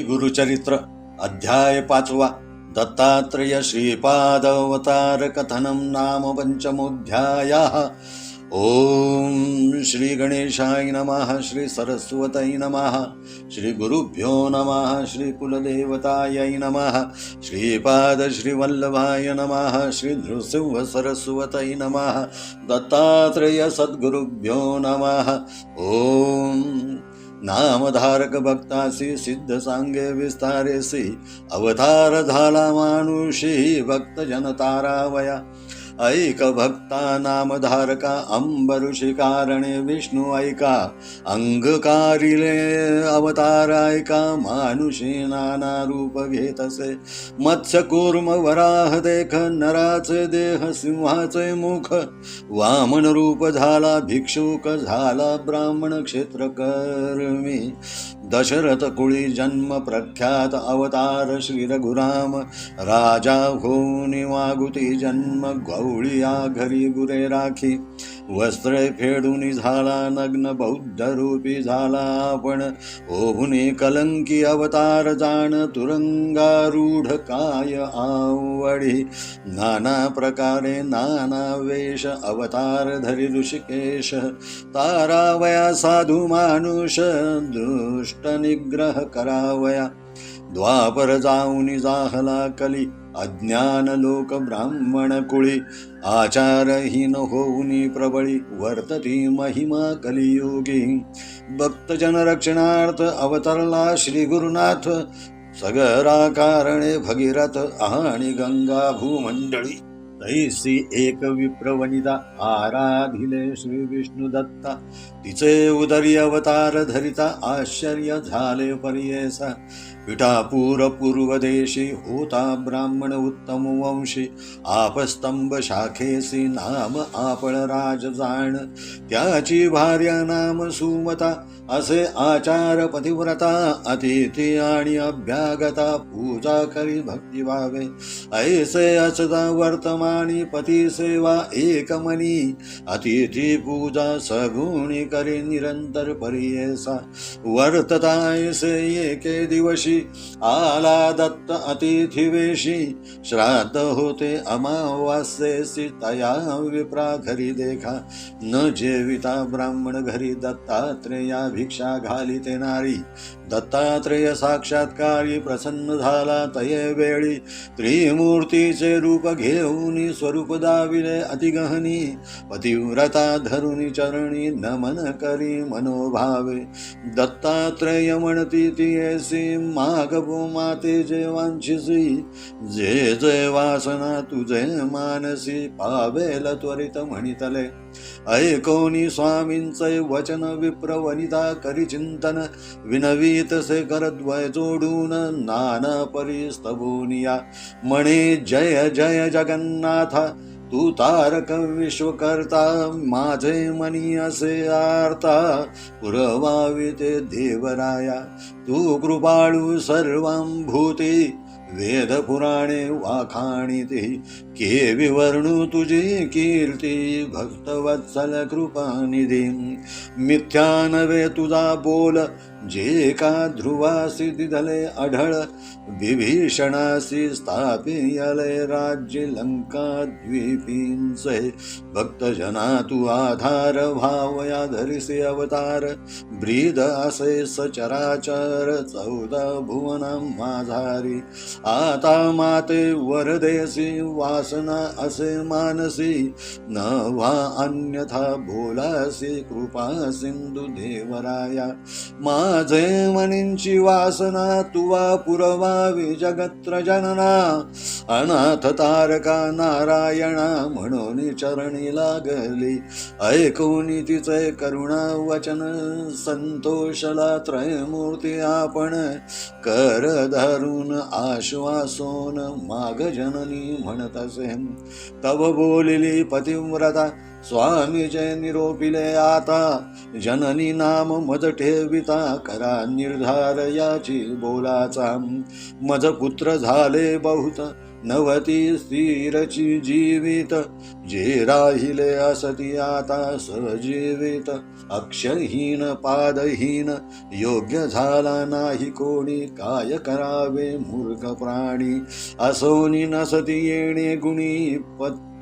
गुरुचरित्र अध्याय 5 दत्तात्रेय श्रीपाद अवतार कथनम नाम पंचमोऽध्यायः। ओम श्री गणेशाय नमः, श्री सरस्वतये नमः, श्री गुरुभ्यो नमः, श्री कुलदेवतायै नमः, श्रीपाद श्री वल्लभाय नमः, श्री नृसिंह सरस्वतये नमः, दत्तात्रेय सद्गुरुभ्यो नमः। ओम नामधारक भक्तासी सिद्ध सांगे विस्तारेसी अवतार झाला मानुषी भक्त जनतारावया। ऐक भक्ता नामधारका अंबऋषी कारणे विष्णू ऐका अंगकारिले अवतार ऐका मानुषी नाना रूप घेतसे। मत्स्य कूर्म वराह देख नराचे देह सिंहाचे मुख वामन रूप झाला भिक्षुक झाला ब्राह्मण क्षेत्र कर्मी। दशरथ कुळी जन्म प्रख्यात अवतार श्री रघुराम राजा होऊन वागुती जन्म गवळिया घरी गुरे राखी। वस्त्रे फेडून झाला नग्न बौद्ध रूपी झाला आपण ओहुनी कलंकी अवतार जाण तुरंगारूढ काय आवडी। नाना प्रकारे नाना वेश अवतार धरी ऋषिकेश तारावया साधू मानुष दुष्ट निग्रह करावया। द्वापर जाऊनी जाहला कली अज्ञान लोक ब्राह्मण कुळी आचारहीन होऊनी प्रबळी वर्तती महिमा कलियुगी। भक्तजन रक्षणार्थ अवतरला श्री गुरुनाथ सगरा कारणे भगीरथ आणि गंगा भूमंडळी। तैसी एक विप्रवनिता आराधिले श्री विष्णू दत्ता तिचे उदरी अवतार धरिता आश्चर्य झाले पर्येसा। पिठापूर पूर्वदेशी होता ब्राह्मण उत्तम वंशी आपस्तंभ शाखेसी नाम आपण राज जाण। त्याची भार्या नाम सुमता असे आचार पतिव्रता अतिथी आणि अभ्यागता पूजा करी भक्तिभावे। ऐसे असता वर्तमानी पती सेवा एकमनी अतिथी पूजा सगुणी करी निरंतर पर्येसा। वर्तता ऐसे एके दिवशी आला दत्त अतिथी वेशी श्राद्ध होते अमावास्येसी तया विप्रा घरी देखा। न जेविता ब्राह्मण घरी दत्तात्रेया भिक्षा घालिते नारी। दत्तात्रेय साक्षात्कारी प्रसन्न झाला तये वेळी त्रिमूर्तीचे रूप घेऊन स्वरूप दाविले अतिगहनी। पतिव्रता धरुनी चरणी नमन करी मनोभावे। दत्तात्रेय म्हणती तियेसी मागपो माते जे वांछिसी जे जे वासना तुझे मानसी पावेल त्वरित म्हणितले। ऐकोनी स्वामींचे वचन विप्र वनिता करी चिंतन विनवीत से करद्वय जोडून नाना परी स्तवूनिया। म्हणे जय जय जगन्नाथा तू तारक विश्वकर्ता माझे मनी असे आर्ता पुरवावी ते देवराया। तू कृपाळू सर्वांभूती वेद पुराणे वाखाणिते के विवर्णू तुझी कीर्ती भक्तवत्सल कृपानिधी। मिथ्या नवे तुझा बोल जे का ध्रुवासी दिधले अढळ विभीषणासी स्थापियले राज्य लंका द्वीपींचे। भक्तजना तू आधार भावया धरिसे अवतार ब्रीद असे सचराचर 14 भुवनं माझारी। आता माते वरदेसी वासना असे मानसी न वा अन्यथा बोलासी कृपा सिंधू देवराया। माझे मनींची वासना तुवा पुरवावी जगत्र जनना अनाथ तारका नारायणा म्हणून चरणी लागली। ऐकून तिचे करुणा वचन संतोषला त्रयमूर्ती आपण कर धरून आश्वासोन माग जननी म्हणत असे। तव बोलिली पतिव्रता स्वामी जय निरोपिले आता जननी नाम मज ठेविता करा निर्धार याची बोलाचा। मज पुत्र झाले बहुत नवती स्थिरची जीवित, जे राहिले असती आता सजीवित. अक्षरहीन पादहीन योग्य झाला नाही कोणी, काय करावे मूर्ख प्राणी. असोनी नसती येणे गुणी,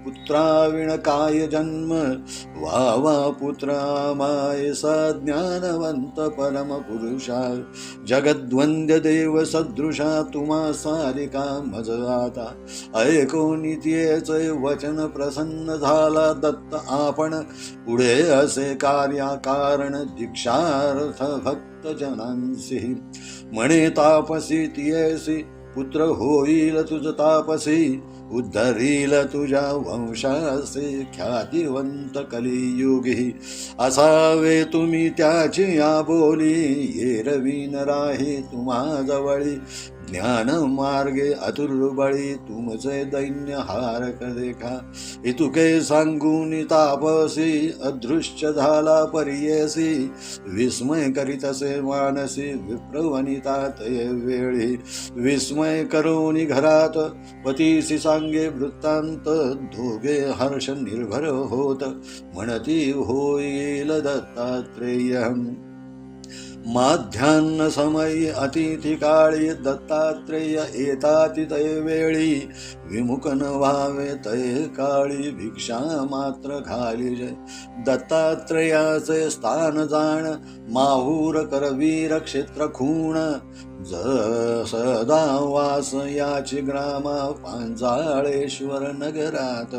पुत्राविण काय जन्म. वा पुत्रा मायसा ज्ञानवंत परम पुरुषा. जगद्वंद्य देव सदृशा तुम्हा सारिका मज आता. ऐकून तेचे वचन प्रसन्न झाला दत्त आपण. पुढे असे कार्याकारण दीक्षार्थ भक्त जनांसी. म्हणे तापसी तियेसी पुत्र होईल तुझ तापसी. उद्धरील तुझ्या वंशासे ख्यातिवंत कलियुगी. असावे तुम्ही त्याची या बोली, येरवीन राही तुम्हा जवळी. ज्ञान मार्गे अतुर्बळी तुमचे दैन्य हारक देखा. इतुके सांगून तापसी अदृश्य झाला परियेसी. विस्मय करीतसे मानसी विप्रवनिता तये वेळी. विस्मय करोनी घरात पतीसी सांगे वृत्तांत. दोघे हर्ष निर्भर होत म्हणती होईल दत्तात्रेय. माध्यान्ह समयी अतिथी काळी दत्तात्रेय येताती तय वेळी. विमुख न व्हावे तय काळी भिक्षा मात्र घालिजे. दत्तात्रेयाचे स्थान जाण माहूर करवीर क्षेत्र खूण. सदा वास याची ग्रामा पांचाळेश्वर नगरात.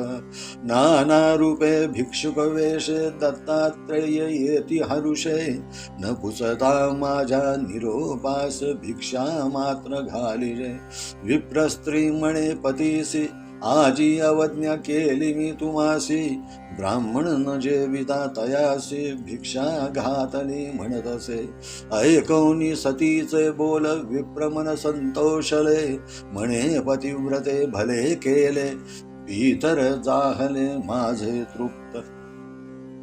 नाना रूपे भिक्षुक वेशे दत्तात्रेय येती हरुषे. न पुसता माझ्या निरोपास भिक्षा मात्र घालिजे. विप्रस्त्री म्हणे पतीसी आजी अवज्ञा केली मी तुम्हासी. ब्राह्मण न जेविता तयासी भिक्षा घातली म्हणत असे. ऐकवनी सतीचे बोल विप्रमन संतोषले. म्हणे पतिव्रते भले केले पितर जाहले माझे तृप्त.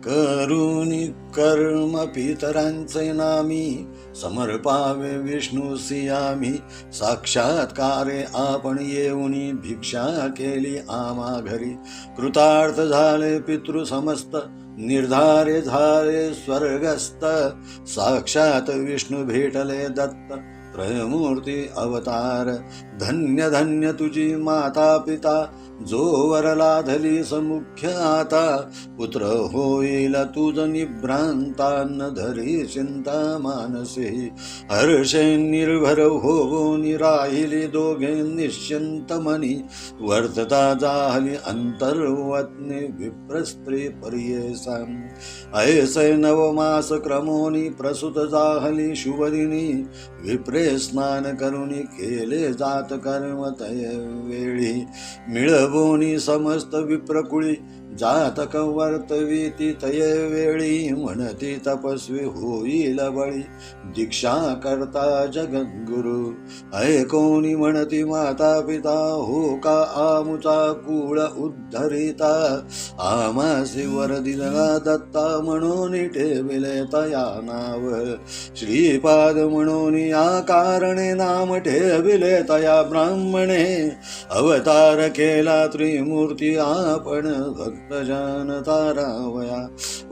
करुणी कर्म पितरांचे नामी समर्पावे विष्णूसी आम्ही. साक्षात्कारे आपण येऊनी भिक्षा केली आम्हा घरी. कृतार्थ झाले पितृ समस्त निर्धारे झाले स्वर्गस्थ. साक्षात विष्णू भेटले दत्त त्रयमूर्ती अवतार. धन्य धन्य तुझी माता पिता जोवर लाधली समुख्य आता. पुत्र होईल तुझ निभ्रांतान धरी चिंता मानसे. हर्षे निर्भर होऊन राहिली दोघे निश्चिंत मनी. वर्तता जाहली अंतर्वत्ने विप्रस्त्री पर्येसा. ऐसे नवमास क्रमोनी प्रसूत जाहली शुभदिनी. विप्रे स्नान करुणी केले जात कर्म तय वेळी. मिळवोनी समस्त विप्रकुळी जातक वर्तविती तये वेळी. म्हणती तपस्वी होईल बळी दीक्षा करता जगद्गुरु. ऐकोनी म्हणती माता पिता हो का आमुचा कुळ उद्धरिता. आमासी वर दिला दत्ता म्हणून ठेविले तया नाव. श्रीपाद म्हणून या कारणे नाम ठेविले तया ब्राह्मणे. अवतार केला त्रिमूर्ती आपण भक्त जनता रावया.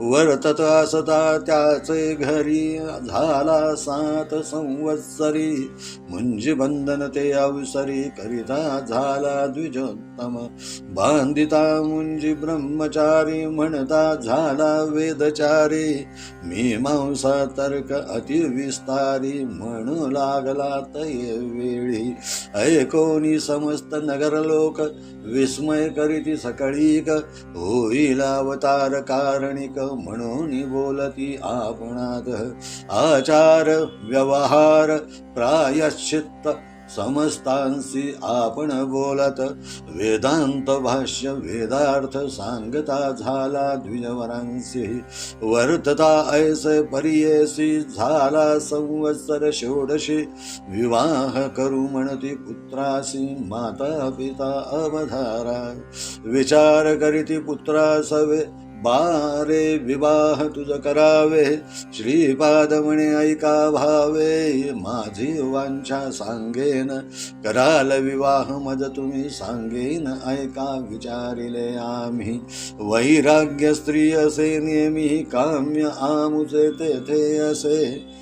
वर्तत असता त्याचे घरी झाला 7 संवत्सरी. मुंजी बंधन ते अवसरी करिता झाला द्विजोत्तम. बांधिता मुंजी ब्रह्मचारी म्हणता झाला वेदचारी. मीमांसा तर्क अतिविस्तारी म्हणू लागला तये वेळी. ऐकोनी समस्त नगरलोक विस्मय करीती सकळीक. होईल अवतार कारणिक म्हणून बोलती आपणात. आचार व्यवहार प्रायश्चित्त समस्तांसी आपण बोलत. वेदांत भाष्य वेदार्थ सांगता झाला द्विजवरांसी. वर्तता ऐसे परियेसी झाला संवत्सर षोडशी. विवाह करू म्हणती पुत्रासी माता पिता अवधारा. विचार करीती पुत्रासवे बारे विवाह तुझ करावे, श्रीपाद म्हणे ऐका भावे. माझी वांछा सांगेन, कराल विवाह मज तुम्ही, सांगेन ऐका विचारिले आम्ही. वैराग्य स्त्री असे नेमी, काम्य आमुचे तेथे असे.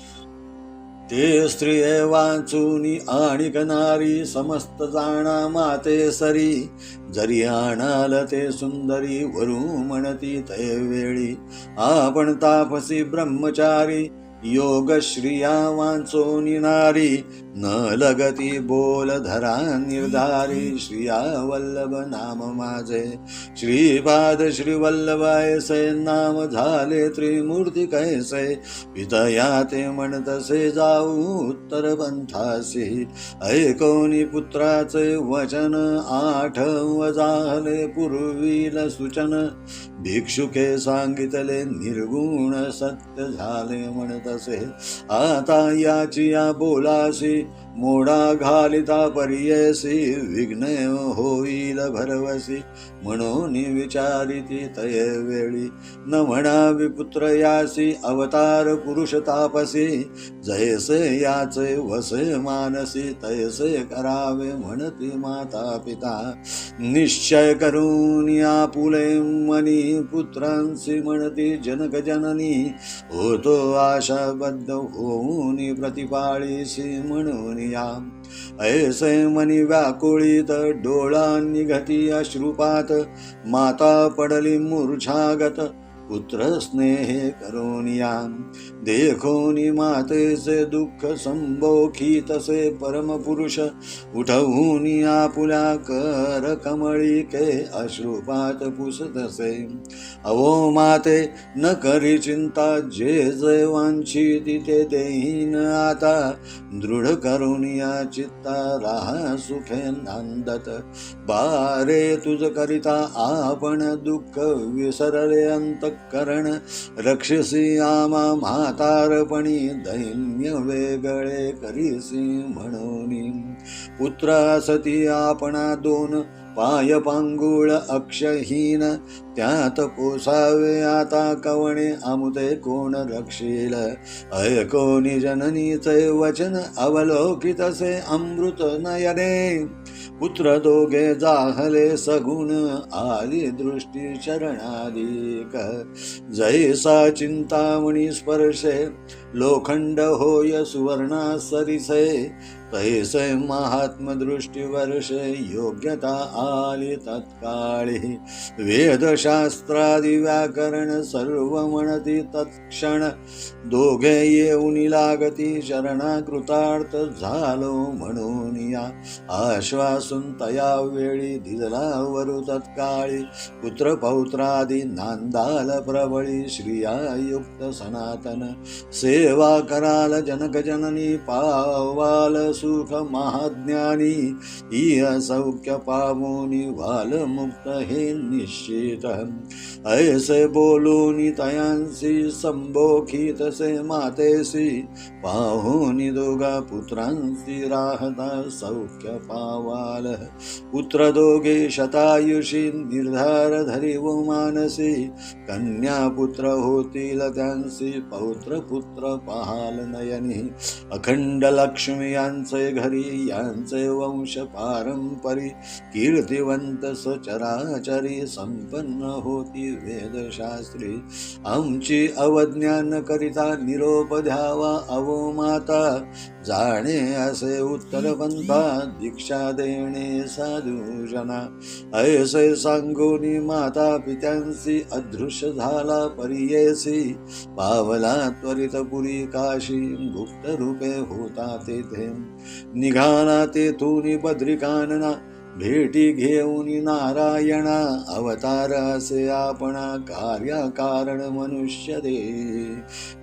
ते स्त्रिये वाचूनी आणिक नारी, समस्त जाणा माते सरी. जरी आणाल ते सुंदरी, वरू म्हणती ते वेळी. आपण तापसी ब्रह्मचारी, योग श्रिया वाचोनी नारी. न लगती बोल धरा निर्धारी, श्रिया वल्लभ नाम माझे. श्रीपाद श्रीवल्लभ ऐसे, नाम झाले त्रिमूर्ती कैसे. पितया ते म्हणतसे जाऊ उत्तर पंथासी. ऐकोनी पुत्राचे वचन, आठव झाले पूर्वील सूचन. भिक्षुके सांगितले निर्गुण, सत्य झाले म्हणतसे. आता याची या बोलासी, मोडा घालिता परियसी. विघ्न होईल भरवसी, म्हणून विचारिती तये वेळी. न म्हणावी पुत्र यासी, अवतार पुरुष तापसी. जैसे याचे वसे मानसी, तैसे करावे म्हणती माता पिता. निश्चय करून आपुले मनी, पुत्रांसी म्हणती जनक जननी. होतो आशाबद्ध होऊन प्रतिपाळीसी म्हणून या. ऐसे मनी व्याकुळीत, डोळा निघती अश्रुपात. माता पडली मूर्छागत, पुत्र स्नेहे करोनिया. देखोनी मातेचे दुःख, संबोखीतसे परमपुरुष. उठवूनी आपुल्या कर कमळिके, अश्रुपात पुसतसे. अवो माते न करी चिंता, जे जे वांछिती ते देईन आता. दृढ करोनिया चित्ता, राहा सुखे नांदत. बारे तुझ करिता आपण, दुःख विसरले अंतःकरण. रक्षसी आमा म्हातारपणी, दैन्य वेगळे करीसी म्हणून. पुत्र सती आपणा दोन, पाय पांगुळ अक्षहीन. त्यात पोसावे आता कवणे, आमुते कोण रक्षील. ऐकोनी जननीचे वचन, अवलोकितसे अमृत नयने. पुत्र दोघे जाहले सगुण, आली दृष्टी चरणाधिक. जैसा चिंतामणी स्पर्शे, लोखंड होय सुवर्णा सरिसे. तैसे महात्म दृष्टी वर्षे, योग्यता आली तत्काळी. वेदशास्त्रादि व्याकरण, सर्व म्हणती तत्क्षण. दोघे येऊनी लागती शरणा, कृतार्थ झालो म्हणून या. आश्वासून तया वेळी, दिला वरु तत्काळी. पुत्र पौत्रादि नांदाल प्रबळी, श्रिया युक्त सनातन. सेवा कराल जनक जननी, पावाल सुख महाज्ञानी. इय सौख्य पावोनी, वाल मुक्त हे निश्चित. ऐसे बोलूनी तयांसी, संबोखितसे मातेसी. पाहुनी दोघा पुत्रांसी, राहता सौख्य पावाल. पुत्र दोघे शतायुषी, निर्धार धरी व मानसी. कन्या पुत्र होतील त्यांसी, पौत्र पुत्र पाहाल नयनी. अखंड लक्ष्मी यांचे घरी, यांचे वंश पारंपरी. कीर्तिवंत सचराचरी, संपन्न होती वेदशास्त्री. आमची अवज्ञा न करिता, निरोप द्यावा अवो माता. जाणे असे उत्तर पंथा, दीक्षा देणे साधुजना. ऐसे सांगोनी माता पित्यांसी, अदृश्य झाला परियेसी. पावला त्वरित पुरी काशी, गुप्त रूपे होता तेथे. निघाला तेथून बद्रिकानना, भेटी घेऊन नारायणा. अवतार असे आपणा, कार्याकारण मनुष्य दे.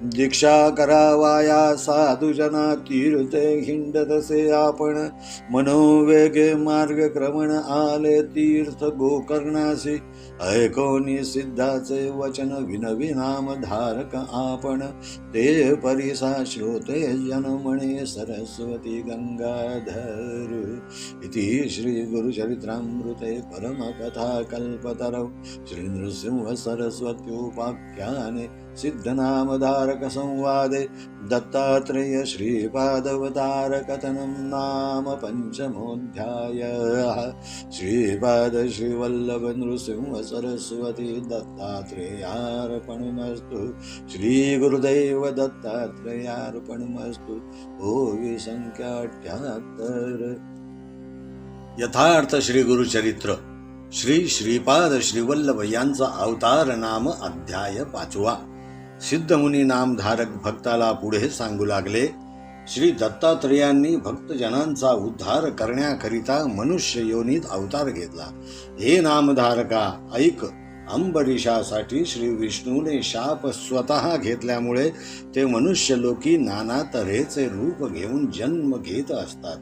दीक्षा करावाया साधुजना, तीर्थे हिंडतसे आपण. मनोवेगे मार्गक्रमण आले, तीर्थ गोकर्णासी. ऐकोनी सिद्धाचे वचन, विनवी नाम धारक आपण. ते परिसा श्रोते जन म्हणे, सरस्वती गंगाधर. इति श्री गुरुचरित्रामृते परमकथाकल्पतरौ श्रीनृसिंह सरस्वत्योपाख्याने सिद्धनामधारक संवादे दत्तात्रेय श्रीपादवतारकथनं नाम पञ्चमोऽध्यायः। श्रीपाद श्रीवल्लभ नृसिंह सरस्वती दत्तात्रेयार्पणमस्तु। श्रीगुरुदेव दत्तात्रेयार्पणमस्तु। ओवी संख्या 78। यथार्थ श्री गुरुचरित्र श्री श्रीपाद श्रीवल्लभ यांचा अवतार नाम अध्याय 5वा। सिद्धमुनी नामधारक भक्ताला पुढे सांगू लागले, श्री दत्तात्रेयांनी भक्तजनांचा उद्धार करण्याकरिता मनुष्य योनीत अवतार घेतला। हे नामधारका ऐक, अंबरीशासाठी श्री विष्णूने शाप स्वतः घेतल्यामुळे ते मनुष्यलोकी नाना तऱ्हेचे रूप घेऊन जन्म घेत असतात।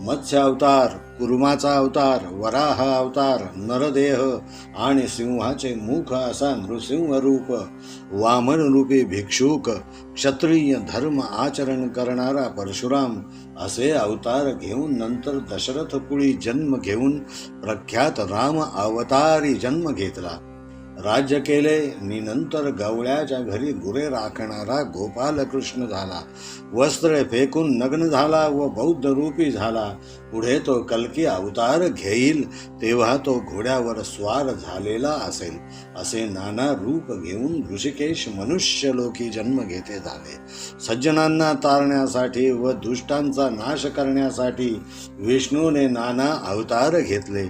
मत्स्य अवतार, कुर्माचा अवतार, वराह अवतार, नरदेह आणि सिंहाचे मुख असा नृसिंह रूप, वामन रूपी भिक्षुक, क्षत्रिय धर्म आचरण करणारा परशुराम असे अवतार घेऊन नंतर दशरथपुरी जन्म घेऊन प्रख्यात राम अवतारी जन्म घेतला। राज्य केले नि नंतर गवळ्याच्या घरी गुरे राखणारा गोपाल कृष्ण झाला। वस्त्रे फेकून नग्न झाला व बौद्ध रूपी झाला। पुढे तो कल्की अवतार घेईल तेव्हा तो घोड्यावर स्वार झालेला असेल। असे नाना रूप घेऊन ऋषिकेश मनुष्यलोकी जन्म घेते झाले। सज्जनांना तारण्यासाठी व दुष्टांचा नाश करण्यासाठी विष्णूने नाना अवतार घेतले।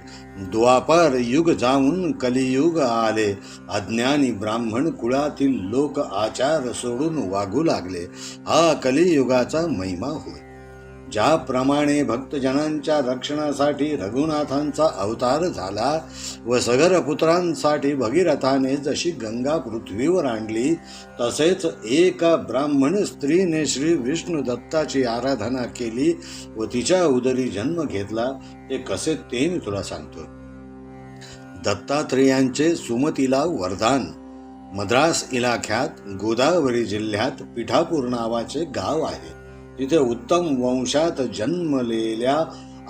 द्वापार युग जाऊन कलियुग आले। अज्ञानी ब्राह्मण कुळातील लोक आचार सोडून वागू लागले। हा कलियुगाचा महिमा होय। ज्याप्रमाणे भक्तजनांच्या रक्षणासाठी रघुनाथांचा अवतार झाला व सगर पुत्रांसाठी भगीरथाने जशी गंगा पृथ्वीवर आणली, तसेच एका ब्राह्मण स्त्रीने श्री विष्णू दत्ताची आराधना केली व तिच्या उदरी जन्म घेतला। ते कसे ते मी तुला सांगतो। दत्तात्रेयांचे सुमतीला वरदान। मद्रास इलाख्यात गोदावरी जिल्ह्यात पिठापूर नावाचे गाव आहे। तिथे उत्तम वंशात जन्मलेल्या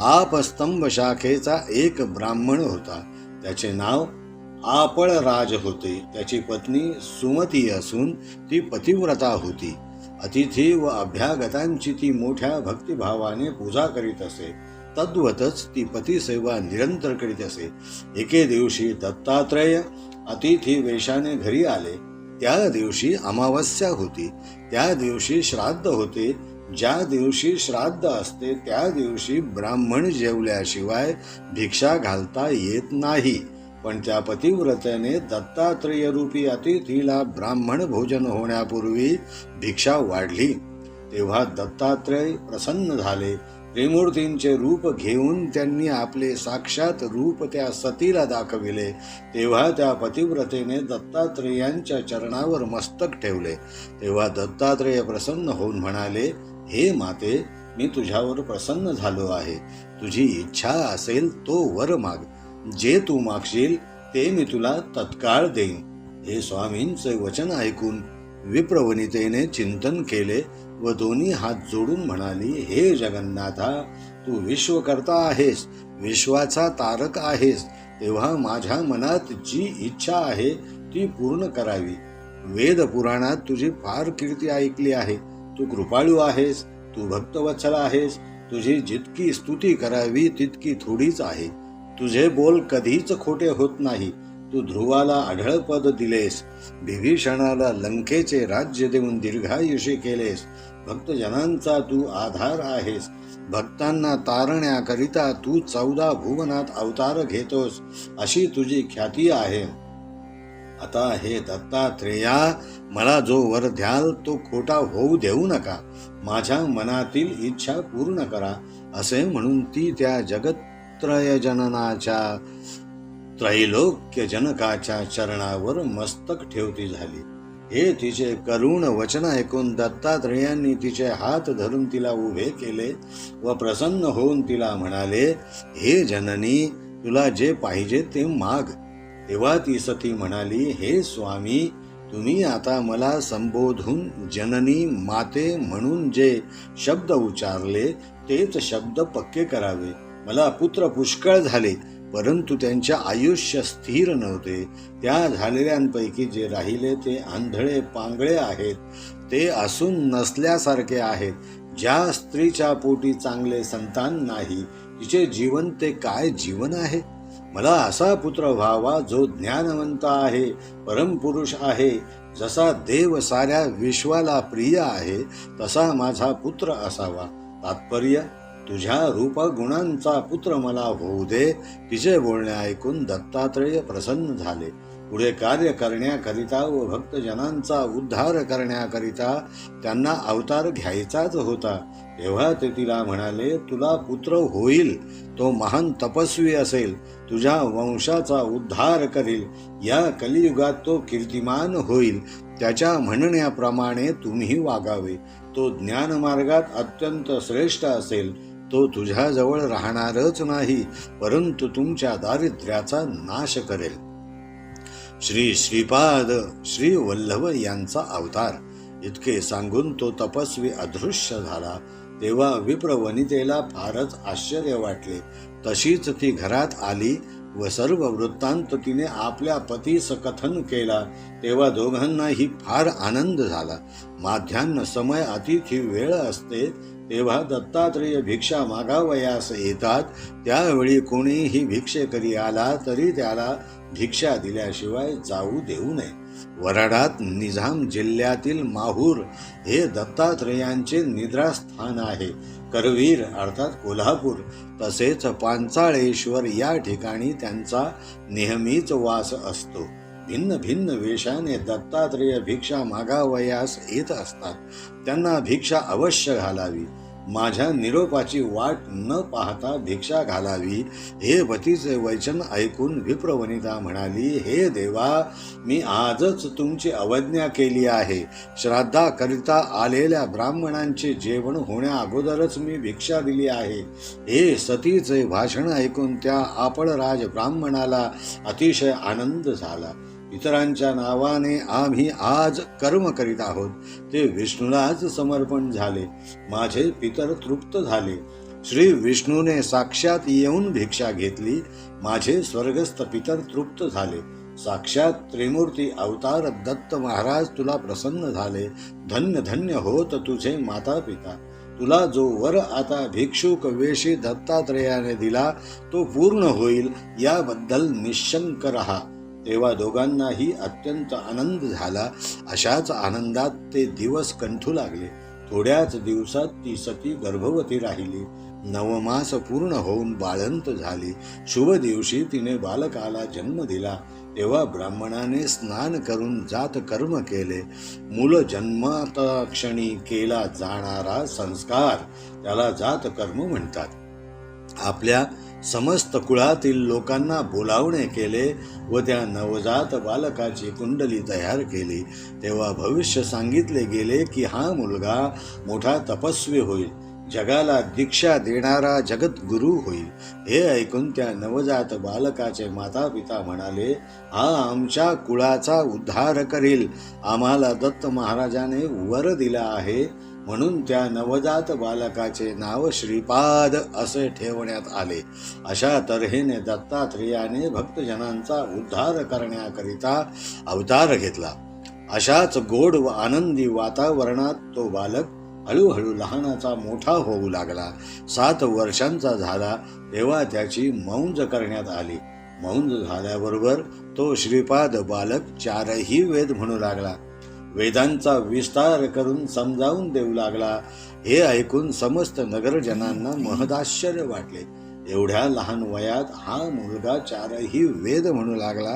आपस्तंभ शाखेचा एक ब्राह्मण होता। त्याचे नाव आपळराज होते। त्याची पत्नी सुमती असून ती पतिव्रता होती। अतिथी व अभ्यागतांची ती मोठ्या भक्तिभावाने पूजा करीत असे। तद्वतच ती पतिसेवा निरंतर करीत असे। एके दिवशी दत्तात्रेय अतिथी वेशाने घरी आले। त्या दिवशी अमावस्या होती। त्या दिवशी श्राद्ध होते। ज्या दिवशी श्राद्ध असते त्या दिवशी ब्राह्मण जेवल्याशिवाय भिक्षा घालता येत नाही। पण त्या पतिव्रतेने दत्तात्रेय रूपी अतिथीला ब्राह्मण भोजन होण्यापूर्वी भिक्षा वाढली। तेव्हा दत्तात्रेय प्रसन्न झाले। त्रिमूर्तींचे रूप घेऊन त्यांनी आपले साक्षात रूप त्या सतीला दाखविले। तेव्हा त्या पतिव्रतेने दत्तात्रेयांच्या चरणावर मस्तक ठेवले। तेव्हा दत्तात्रेय प्रसन्न होऊन म्हणाले, हे माते, मी तुझ्यावर प्रसन्न झालो आहे। तुझी इच्छा असेल तो वर माग। जे तू मागशील ते मी तुला तत्काळ देईन। हे स्वामींचे वचन ऐकून विप्रवनितेने चिंतन केले व दोन्ही हात जोडून म्हणाली, हे जगन्नाथा, तू विश्वकर्ता आहेस, विश्वाचा तारक आहेस। तेव्हा माझ्या मनात जी इच्छा आहे ती पूर्ण करावी। वेद पुराणात तुझी फार कीर्ती ऐकली आहे। तू कृपाळू आहेस, तू भक्तवत्सल आहेस। तुझी जितकी स्तुती करावी तितकी थोडीच आहे। तुझे बोल कधीच खोटे होत नाही। तू ध्रुवाला आढळ पद दिलेस, विभीषणाला लंकेचे राज्य देऊन दीर्घायुषी केलेस। भक्तजनांचा तू आधार आहेस। भक्तांना तारण्याकरिता तू 14 भुवनात अवतार घेतोस, अशी तुझी ख्याती आहे। आता हे दत्तात्रेया, मला जो वर द्याल तो खोटा होऊ देऊ नका। माझ्या मनातील इच्छा पूर्ण करा। असे म्हणून ती त्या जगत्त्रयजननाच्या त्रैलोक्य जनकाच्या चरणावर मस्तक ठेवती झाली। हे तिचे करुण वचन ऐकून दत्तात्रेयांनी तिचे हात धरून तिला उभे केले व प्रसन्न होऊन तिला म्हणाले, हे जननी, तुला जे पाहिजे ते माग। तेव्हा ती सती म्हणाली, हे स्वामी, तुम्ही आता मला संबोधून जननी माते म्हणून जे शब्द उच्चारले तेच शब्द पक्के करावे। मला पुत्र पुष्कळ झाले, परंतु त्यांचे आयुष्य स्थिर नव्हते. त्या झालेल्यांपैकी जे राहिले ते आंधळे पांगळे आहेत, ते असून नसल्यासारखे आहेत. ज्या स्त्रीच्या पोटी चांगले संतान नाही, तिचे जीवन ते काय जीवन आहे? मला असा पुत्र व्हावा जो ज्ञानवंत आहे, परमपुरुष आहे. जसा देव साऱ्या विश्वाला प्रिय आहे, तसा माझा पुत्र असावा. तात्पर्य, तुझ्या रूप गुणांचा पुत्र मला होऊ दे. तिचे बोलणे ऐकून दत्तात्रेय प्रसन्न झाले. पुढे कार्य करण्याकरिता व भक्तजनांचा उद्धार करण्याकरिता त्यांना अवतार घ्यायचाच होता. तेव्हा ते तिला म्हणाले, तुला पुत्र होईल, तो महान तपस्वी असेल, तुझ्या वंशाचा उद्धार करील. या कलियुगात तो कीर्तिमान होईल. त्याच्या म्हणण्याप्रमाणे तुम्ही वागावे. तो ज्ञानमार्गात अत्यंत श्रेष्ठ असेल. तो तुझ्याजवळ राहणारच नाही, परंतु तुमच्या दारिद्र्याचा नाश करेल. श्री श्रीपाद श्री वल्लभ यांचा अवतार. इतके सांगून तो तपस्वी अदृश्य झाला. तेव्हा विप्र वनितेला फारच आश्चर्य वाटले. तशीच ती घरात आली व सर्व वृत्तांत तिने आपल्या पतीस कथन केला. तेव्हा दोघांनाही फार आनंद झाला. माध्यान्ह समय अतिथी वेळ असते, तेव्हा दत्तात्रेय भिक्षा मागावयास येतात. त्यावेळी कोणीही भिक्षेकरी आला तरी त्याला भिक्षा दिल्याशिवाय जाऊ देऊ नये. वराडात निजाम जिल्ह्यातील माहूर हे दत्तात्रेयांचे निद्रास्थान आहे. करवीर अर्थात कोल्हापूर तसेच पांचाळेश्वर या ठिकाणी त्यांचा नेहमीच वास असतो. भिन्न भिन्न वेशाने दत्तात्रेय भिक्षा मागावयास येत असतात. त्यांना भिक्षा अवश्य घालावी. माझ्या निरोपाची वाट न पाहता भिक्षा घालावी. हे पतीचे वचन ऐकून विप्रवनिता म्हणाली, हे देवा, मी आजच तुमची अवज्ञा केली आहे. श्राद्धाकरिता आलेल्या ब्राह्मणांचे जेवण होण्या अगोदरच मी भिक्षा दिली आहे. हे सतीचे भाषण ऐकून त्या आपळराज ब्राह्मणाला अतिशय आनंद झाला. इतरांच्या नावाने आम्ही आज कर्म करीत आहोत, ते विष्णूलाच समर्पण झाले. माझे पितर तृप्त झाले. श्री विष्णूने साक्षात येऊन भिक्षा घेतली. माझे स्वर्गस्थ पितर तृप्त झाले. साक्षात त्रिमूर्ती अवतार दत्त महाराज तुला प्रसन्न झाले. धन्य धन्य होत तुझे माता पिता. तुला जो वर आता भिक्षुक वेशी दत्तात्रेयाने दिला तो पूर्ण होईल, याबद्दल निशंक रहा. तेव्हा दोघांनाही अत्यंत आनंद झाला. अशाच आनंदात ते दिवस कंठू लागले. थोड्याच दिवसात ती सती गर्भवती राहिली. 9 मास पूर्ण होऊन बाळंत झाली. शुभ दिवशी तिने बालकाला जन्म दिला. तेव्हा ब्राह्मणाने स्नान करून जात कर्म केले. मूल जन्माक्षणी केला जाणारा संस्कार त्याला जात कर्म म्हणतात. आपल्या समस्त कुळातील लोकांना बोलावणे केले व त्या नवजात बालकाची कुंडली तयार केली. तेव्हा भविष्य सांगितले गेले की हा मुलगा मोठा तपस्वी होईल, जगाला दीक्षा देणारा जगद्गुरू होईल. हे ऐकून त्या नवजात बालकाचे माता पिता म्हणाले, हा आमच्या कुळाचा उद्धार करील. आम्हाला दत्त महाराजाने वर दिला आहे, म्हणून त्या नवजात बालकाचे नाव श्रीपाद असे ठेवण्यात आले. अशा तऱ्हेने दत्तात्रेयाने भक्तजनांचा उद्धार करण्याकरिता अवतार घेतला. अशाच गोड व आनंदी वातावरणात तो बालक हळूहळू लहानाचा मोठा होऊ लागला. 7 वर्षांचा झाला तेव्हा त्याची मौंज करण्यात आली. मौंज झाल्याबरोबर तो श्रीपाद बालक 4ही वेद म्हणू लागला. वेदांचा विस्तार करून समजावून देऊ लागला. हे ऐकून समस्त नगरजनांना महदाश्चर्य वाटले. एवढ्या लहान वयात हा मुलगा 4ही वेद म्हणू लागला,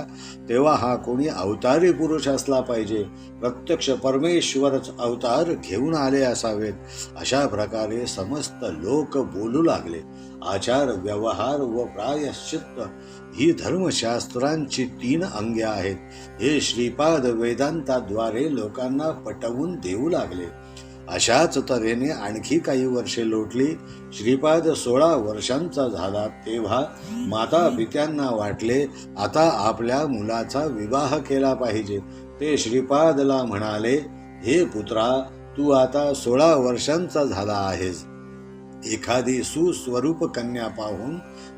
तेव्हा हा कोणी अवतारी पुरुष असला पाहिजे. प्रत्यक्ष परमेश्वरच अवतार घेऊन आले असावेत. अशा प्रकारे समस्त लोक बोलू लागले. आचार, व्यवहार व प्रायश्चित्त ही धर्मशास्त्रांची 3 अंगे आहेत. हे श्रीपाद वेदांताद्वारे लोकांना पटवून देऊ लागले. अशाच तऱ्हेने आणखी काही वर्षे लोटली. श्रीपाद 16 वर्षांचा झाला तेव्हा माता पित्यांना वाटले आता आपल्या मुलाचा विवाह केला पाहिजे. ते श्रीपादला म्हणाले, हे पुत्रा, तू आता 16 वर्षांचा झाला आहेस. एखादी सुस्वरूप कन्या पाहून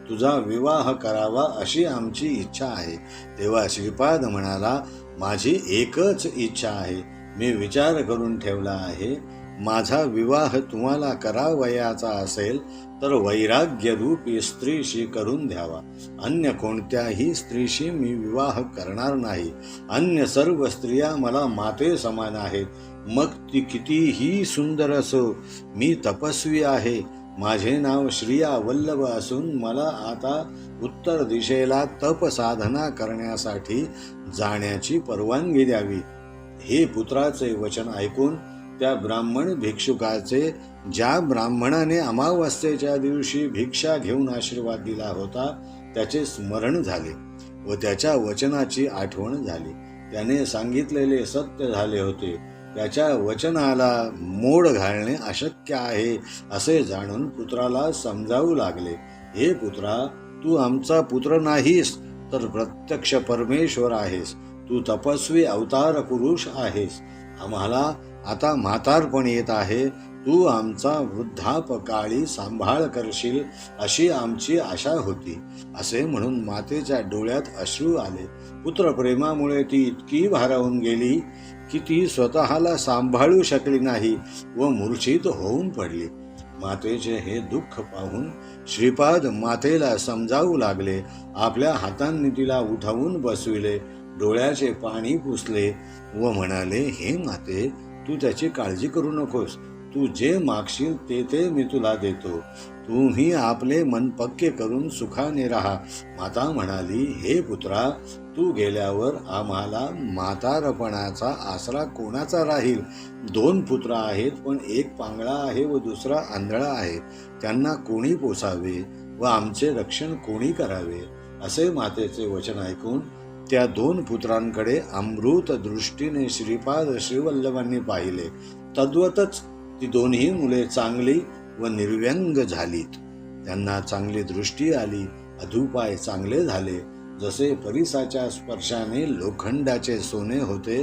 तुझा विवाह करावा अशी आमची इच्छा आहे. तेव्हा श्रीपाद म्हणाला, माझी एकच इच्छा आहे. मी विचार करून ठेवला आहे. माझा विवाह तुम्हाला करावयाचा असेल तर वैराग्यरूपी स्त्रीशी करून द्यावा. अन्य कोणत्याही स्त्रीशी मी विवाह करणार नाही. अन्य सर्व स्त्रिया मला माते समान आहेत. मग ती कितीही सुंदर असो. मी तपस्वी आहे. माझे नाव श्रिया वल्लभ असून मला आता उत्तर दिशेला तप साधना करण्यासाठी जाण्याची परवानगी द्यावी. हे पुत्राचे वचन ऐकून त्या ब्राह्मण भिक्षुकाचे, ज्या ब्राह्मणाने अमावस्येच्या दिवशी भिक्षा घेऊन आशीर्वाद दिला होता, त्याचे स्मरण झाले व त्याच्या वचनाची आठवण झाली. त्याने सांगितलेले सत्य झाले होते. त्याच्या वचनाला मोड घालणे अशक्य आहे असे जाणून पुत्राला समजावू लागले. हे पुत्रा, तू आमचा पुत्र नाहीस तर प्रत्यक्ष परमेश्वर आहेस. तू तपस्वी अवतार पुरुष आहेस. आम्हाला आता म्हातारपण येत आहे. तू आमचा वृद्धापकाळी सांभाळ करशील अशी आमची आशा होती. असे म्हणून मातेच्या डोळ्यात अश्रू आले. पुत्रप्रेमामुळे ती इतकी भारावून गेली की ती स्वतःला सांभाळू शकली नाही व मूर्छित होऊन पडली. मातेचे हे दुःख पाहून श्रीपाद मातेला समजावू लागले. आपल्या हातांनी तिला उठवून बसविले, डोळ्याचे पाणी पुसले व म्हणाले, हे माते, तू त्याची काळजी करू नकोस. तू जे मागशील ते मी तुला देतो. तुम्ही आपले मन पक्के करून सुखाने राहा. माता म्हणाली, हे पुत्रा, तू गेल्यावर आम्हाला म्हातारपणाचा आसरा कोणाचा राहील? 2 पुत्र आहेत, पण एक पांगळा आहे व दुसरा आंधळा आहे. त्यांना कोणी पोसावे व आमचे रक्षण कोणी करावे? असे मातेचे वचन ऐकून त्या 2 पुत्रांकडे अमृत दृष्टीने श्रीपाद श्रीवल्लभांनी पाहिले. तद्वतच ती दोन्ही मुले चांगली व निर्व्यंग झालीत. त्यांना चांगली दृष्टी आली. अधुपाय चांगले झाले. जसे परिसाच्या स्पर्शाने लोखंडाचे सोने होते,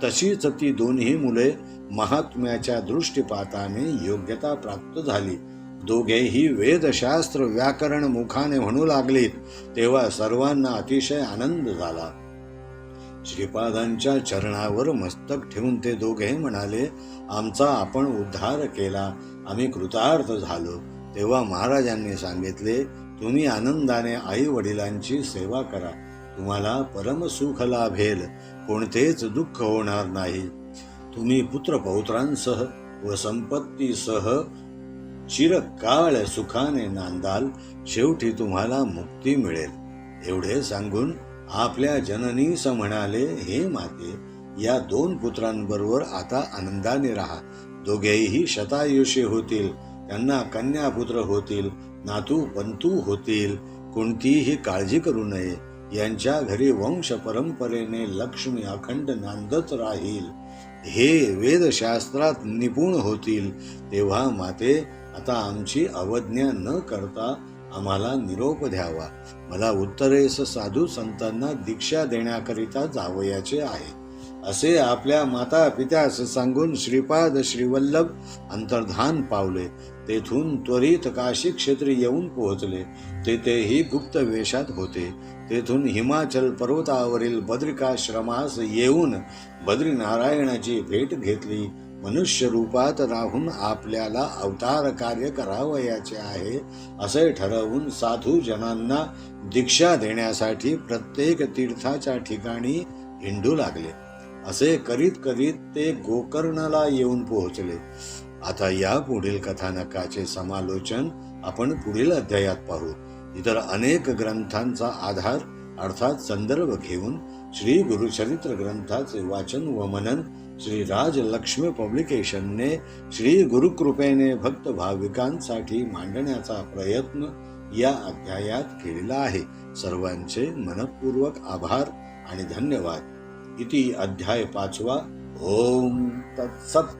तशीच ती दोन्ही मुले महात्म्याच्या दृष्टीपाताने योग्यता प्राप्त झाली. दोघेही वेदशास्त्र व्याकरण मुखाने म्हणू लागलीत. तेव्हा सर्वांना अतिशय आनंद झाला. श्रीपादांच्या चरणावर मस्तक ठेवून ते दोघे म्हणाले, आमचा आपण उद्धार केला. आम्ही कृतार्थ झालो. तेव्हा महाराजांनी सांगितले, तुम्ही आनंदाने आई वडिलांची सेवा करा. तुम्हाला परमसुख लाभेल. कोणतेच दुःख होणार नाही. तुम्ही पुत्रपौत्रांसह व संपत्तीसह चिरकाळ सुखाने नांदाल. शेवटी तुम्हाला मुक्ती मिळेल. एवढे सांगून आपल्या जननीस म्हणाले, हे माते, या 2 पुत्रांबरोबर आता आनंदाने राहा. दोघेही शतायुषी होतील. त्यांना कन्यापुत्र होतील, नातू पंतू होतील. कोणतीही काळजी करू नये. यांच्या घरी वंश परंपरेने लक्ष्मी अखंड नांदत राहील. हे वेदशास्त्रात निपुण होतील. तेव्हा माते, आता आमची अवज्ञा न करता आम्हाला निरोप द्यावा. मला उत्तरेस साधू संतांना दीक्षा देण्याकरिता जावयाचे आहे. असे आपल्या माता पित्यास सांगून श्रीपाद श्रीवल्लभ अंतर्धान पावले. तेथून त्वरित काशी क्षेत्री येऊन पोहोचले. तेथेही गुप्त वेशात होते. तेथून हिमाचल पर्वतावरील बद्रिकाश्रमास येऊन बद्रीनारायणाची भेट घेतली. मनुष्य रूपात राहून आपल्याला अवतार कार्य करावयाचे आहे असे ठरवून साधू जनांना दीक्षा देण्यासाठी प्रत्येक तीर्थाच्या ठिकाणी हिंडू लागले. असे करीत करीत ते गोकर्णला येऊन पोहोचले. आता या पुढील कथानकाचे समालोचन आपण पुढील अध्यायात पाहू. इतर अनेक ग्रंथांचा आधार अर्थात संदर्भ घेऊन श्री गुरुचरित्र ग्रंथाचे वाचन व मनन श्री राजलक्ष्मी पब्लिकेशनने श्री गुरुकृपेने भक्त भाविकांसाठी मांडण्याचा प्रयत्न या अध्यायात केलेला आहे. सर्वांचे मनपूर्वक आभार आणि धन्यवाद. इति अध्याय 5. ओम तत्सत.